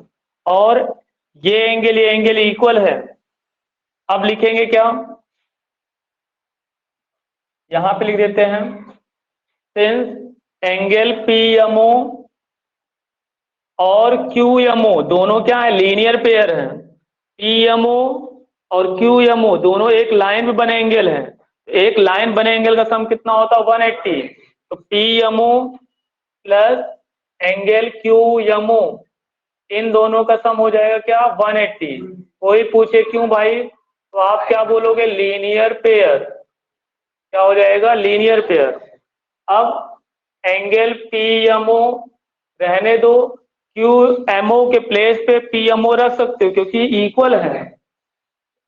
और ये एंगल इक्वल है। अब लिखेंगे क्या, यहां पे लिख देते हैं, सिंस एंगल पीएमओ और क्यूएमओ दोनों क्या है, लीनियर पेयर है, पीएमओ और क्यूएमओ दोनों एक लाइन में बने एंगल हैं। एक लाइन बने एंगल का सम कितना होता है, 180। तो पीएमओ प्लस एंगल क्यूएमओ, इन दोनों का सम हो जाएगा क्या, 180। कोई पूछे क्यों भाई, तो आप क्या बोलोगे, लीनियर पेयर, क्या हो जाएगा, लीनियर पेयर। अब एंगल पीएमओ रहने दो, क्यूएमओ के प्लेस पे पीएमओ रख सकते हो क्योंकि इक्वल है,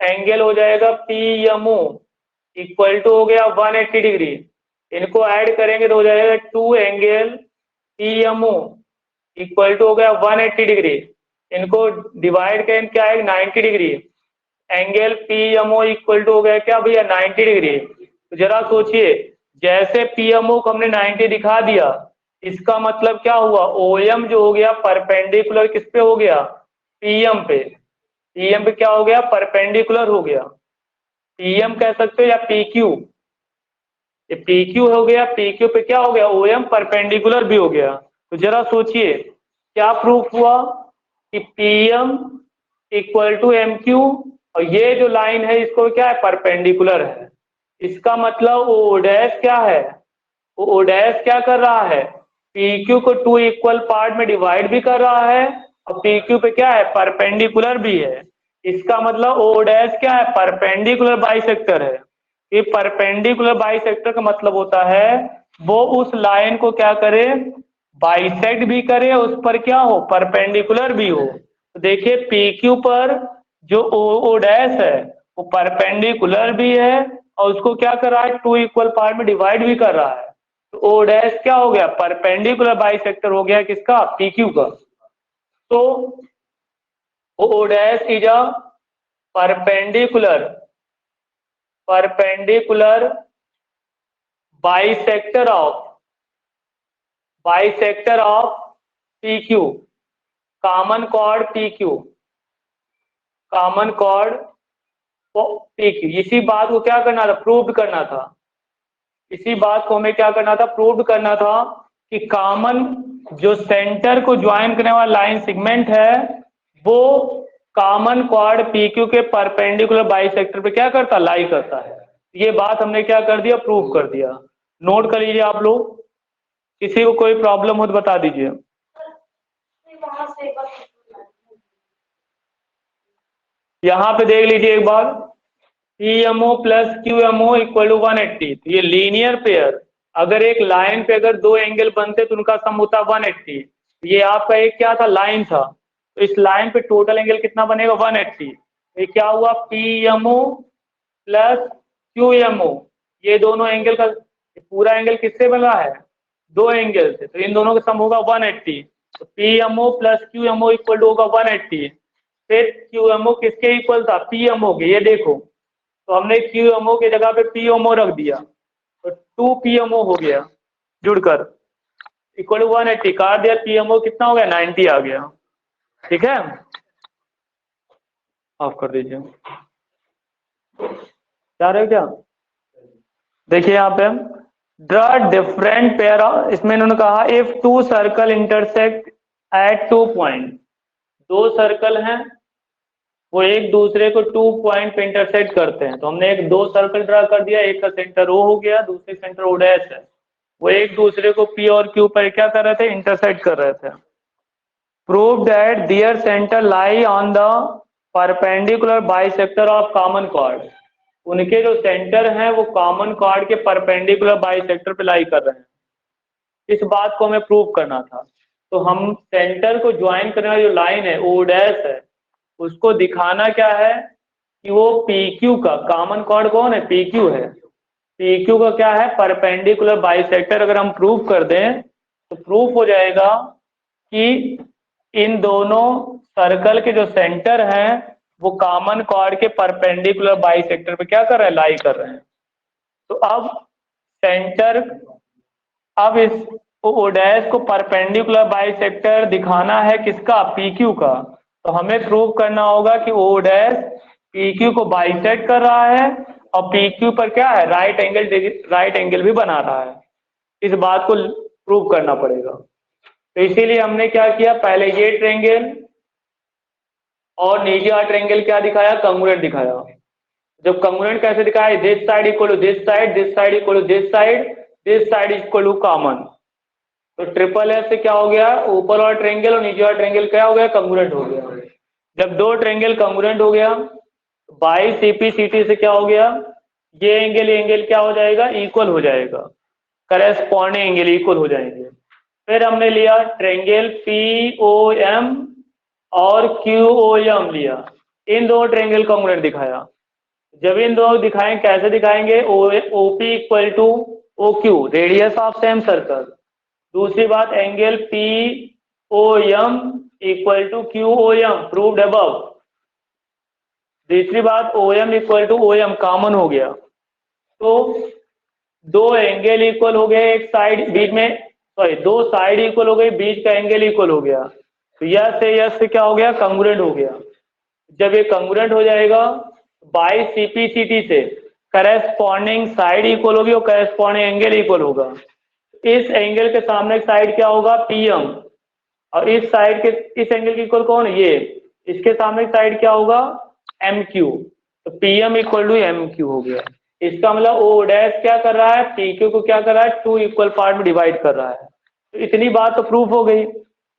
एंगल हो जाएगा पीएमओ इक्वल टू हो गया 180 डिग्री, इनको ऐड करेंगे तो हो जाएगा 2 एंगल पीएमओ इक्वल टू हो गया 180 डिग्री, इनको डिवाइड करें क्या है, 90 degree, angle PMO equal to हो गया क्या भैया, 90 डिग्री। तो जरा सोचिए, जैसे पीएमओ को हमने 90 दिखा दिया, इसका मतलब क्या हुआ, ओएम जो हो गया परपेंडिकुलर किस पे हो गया, पीएम पे, पीएम पे क्या हो गया, परपेंडिकुलर हो गया, पीएम कह सकते हो या पीक्यू, ये पीक्यू हो गया, पीक्यू पे क्या हो गया, ओएम परपेंडिकुलर भी हो गया। तो जरा सोचिए क्या प्रूफ हुआ कि PM equal to M Q, और ये जो लाइन है इसको क्या है, परपेंडिकुलर है। इसका मतलब ओ डैश क्या है, ओ डैश क्या कर रहा है, पीक्यू को 2 इक्वल पार्ट में डिवाइड भी कर रहा है, और पीक्यू पे क्या है, परपेंडिकुलर भी है। इसका मतलब ओ डैश क्या है, परपेंडिकुलर बाइसेक्टर है। ये परपेंडिकुलर बाइसेक्टर का मतलब होता है वो उस लाइन को क्या करे, बाइसेक्ट भी करे, उस पर क्या हो, परपेंडिकुलर भी हो। तो देखिए पीक्यू पर जो ओ डैश है वो परपेंडिकुलर भी है और उसको क्या कर रहा है, 2 इक्वल पार्ट में डिवाइड भी कर रहा है। तो ओ डैश क्या हो गया, परपेंडिकुलर बाइसेक्टर हो गया किसका, पीक्यू का। तो O dash is a perpendicular bisector of PQ, common chord PQ, common chord PQ। इसी बात को क्या करना था, प्रूव करना था, इसी बात को हमें क्या करना था, प्रूव करना था कि कॉमन जो सेंटर को ज्वाइन करने वाला लाइन सेगमेंट है वो कॉमन कॉर्ड PQ के परपेंडिकुलर बाइसेक्टर पे क्या करता, लाई करता है। ये बात हमने क्या कर दिया, प्रूव कर दिया। नोट कर लीजिए आप लोग, किसी को कोई प्रॉब्लम हो तो बता दीजिए। यहाँ पे देख लीजिए एक बार, PMO plus QMO equal to 180। तो ये लीनियर पेयर, अगर एक लाइन पे अगर दो एंगल बनते तो उनका सम होता 180। ये आपका एक क्या था, लाइन था, तो इस लाइन पे टोटल एंगल कितना बनेगा 180। ये क्या हुआ, PMO प्लस QMO, ये दोनों एंगल का पूरा एंगल किससे बना है, दो एंगल से, तो इन दोनों का सम होगा 180। तो PMO plus QMO equal to होगा 180। फिर QMO किसके इक्वल था, PMO के, ये देखो, तो हमने QMO की जगह पे PMO रख दिया, तो 2PMO हो गया जुड़कर, इक्वल टू 180 काट दिया, PMO कितना हो गया 90 आ गया। ठीक है, ऑफ कर दीजिए। जा रहे हो क्या, देखिए यहाँ पे द डिफरेंट पेयर ऑफ, इसमें इन्होंने कहा if two circle intersect at 2 point, दो सर्कल हैं वो एक दूसरे को 2 पॉइंट पे इंटरसेक्ट करते हैं, तो हमने एक दो सर्कल ड्रा कर दिया, एक का सेंटर O हो गया, दूसरे सेंटर O डैश है, वो एक दूसरे को P और Q पर क्या कर रहे थे, इंटरसेक्ट कर रहे थे। Prove that their centre lie on the perpendicular bisector of common chord, उनके जो सेंटर हैं वो कॉमन कॉर्ड के परपेंडिकुलर बाइसेक्टर पे लाई कर रहे हैं। इस बात को हमें प्रूव करना था, तो हम सेंटर को ज्वाइन करने वाली जो लाइन है O डैश है, उसको दिखाना क्या है कि वो PQ का, कॉमन कॉर्ड कौन है, PQ है, PQ का क्या है, परपेंडिकुलर बाइसेक्टर। अगर हम प्रूव कर दें तो प्रूफ हो जाएगा कि इन दोनों सर्कल के जो सेंटर हैं वो कॉमन कॉर्ड के परपेंडिकुलर बाइसेक्टर पे क्या कर रहे हैं, लाई कर रहे हैं। तो अब सेंटर, अब इस O डैश को परपेंडिकुलर बाइसेक्टर दिखाना है किसका, PQ का, तो हमें प्रूव करना होगा कि O डैश PQ को बाइसेक्ट कर रहा है और PQ पर क्या है, राइट एंगल भी बना रहा है। इस बात को प्रूव करना पड़ेगा, तो इसीलिए हमने क्या किया, पहले ये ट्रायंगल और नीचे वाला ट्रायंगल क्या दिखाया, कंग्रुएंट दिखाया। जब कंग्रुएंट कैसे दिखाया, this side equal to this side, this side equal to this side, this side equal to common, तो ट्रिपल एस से क्या हो गया, ऊपर वाला ट्रायंगल और नीचे वाला ट्रायंगल क्या हो गया, कंग्रुएंट हो गया। जब दो ट्रायंगल कंग्रुएंट हो गया, बाई CPCT से क्या हो गया, ये एंगल क्या हो जाएगा, इक्वल हो जाएगा, करेस्पॉन्डिंग एंगल इक्वल हो जाएंगे। फिर हमने लिया ट्रायंगल POM और QOM लिया, इन दो ट्रायंगल कंग्रुएंट दिखाया। जब इन दोनों दिखाएं, कैसे दिखाएंगे, OP equal to OQ, radius of same circle. दूसरी बात, angle POM equal to QOM, proved above. तीसरी बात, OM equal to OM, common हो गया। तो दो एंगल इक्वल हो गए, एक साइड बीच में, सॉरी दो साइड इक्वल हो गई, बीच का एंगल इक्वल हो गया, तो यस से क्या हो गया, कंग्रुएंट हो गया। जब ये कंग्रुएंट हो जाएगा, बाई CPCT से करेस्पॉन्डिंग साइड इक्वल होगी और करेस्पॉन्डिंग एंगल इक्वल होगा। इस एंगल के सामने साइड क्या होगा, PM, और इस साइड के, इस एंगल की इक्वल कौन है, ये, इसके सामने साइड क्या होगा, MQ, तो PM इक्वल टू MQ हो गया। इसका मतलब O डैश क्या कर रहा है, PQ को क्या कर रहा है, 2 इक्वल पार्ट में डिवाइड कर रहा है। तो इतनी बात तो प्रूफ हो गई।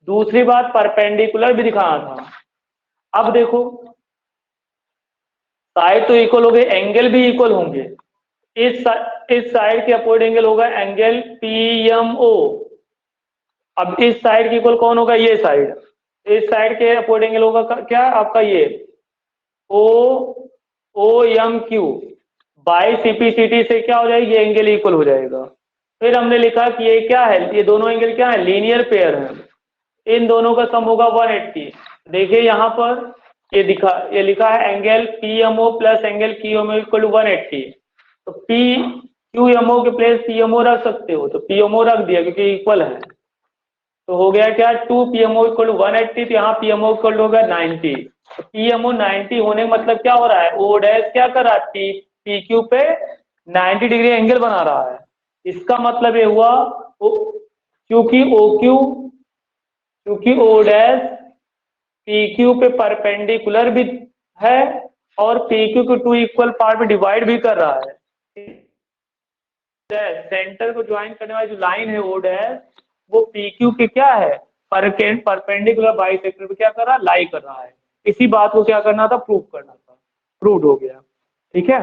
दूसरी बात, परपेंडिकुलर भी दिखाना था। अब देखो, साइड तो इक्वल हो गए, एंगल भी इक्वल होंगे। इस साइड के अपोजिट एंगल होगा एंगल PMO। अब इस साइड की इक्वल कौन होगा, ये साइड। इस साइड के अपोजिट एंगल होगा क्या, आपका ये OMQ, बाई CPCT से क्या हो जाएगी, ये एंगल इक्वल हो जाएगा। फिर हमने लिखा कि ये क्या है, ये दोनों एंगल क्या है, लीनियर पेयर है, इन दोनों का सम होगा 180। देखिए यहाँ पर ये लिखा है angle PMO plus angle QMO equal to 180, तो QMO के प्लेस PMO रख सकते हो, तो PMO रख दिया क्योंकि इक्वल है। तो हो गया क्या, 2PMO इक्वल टू 180, तो यहाँ PMO इक्वल होगा 90। तो PMO 90 होने का मतलब क्या हो रहा है, O डैश क्या कर रहा है, PQ पे 90 डिग्री एंगल बना रहा है। इसका मतलब ये हुआ क्योंकि O डैश PQ पे परपेंडिकुलर भी है और PQ को 2 इक्वल पार्ट में डिवाइड भी कर रहा है। सेंटर को ज्वाइन करने वाली जो लाइन है O डैश, वो PQ के क्या है, परपेंडिकुलर बाइसेक्टर पे क्या कर रहा है, लाई कर रहा है। इसी बात को क्या करना था, प्रूव करना था, प्रूव हो गया। ठीक है।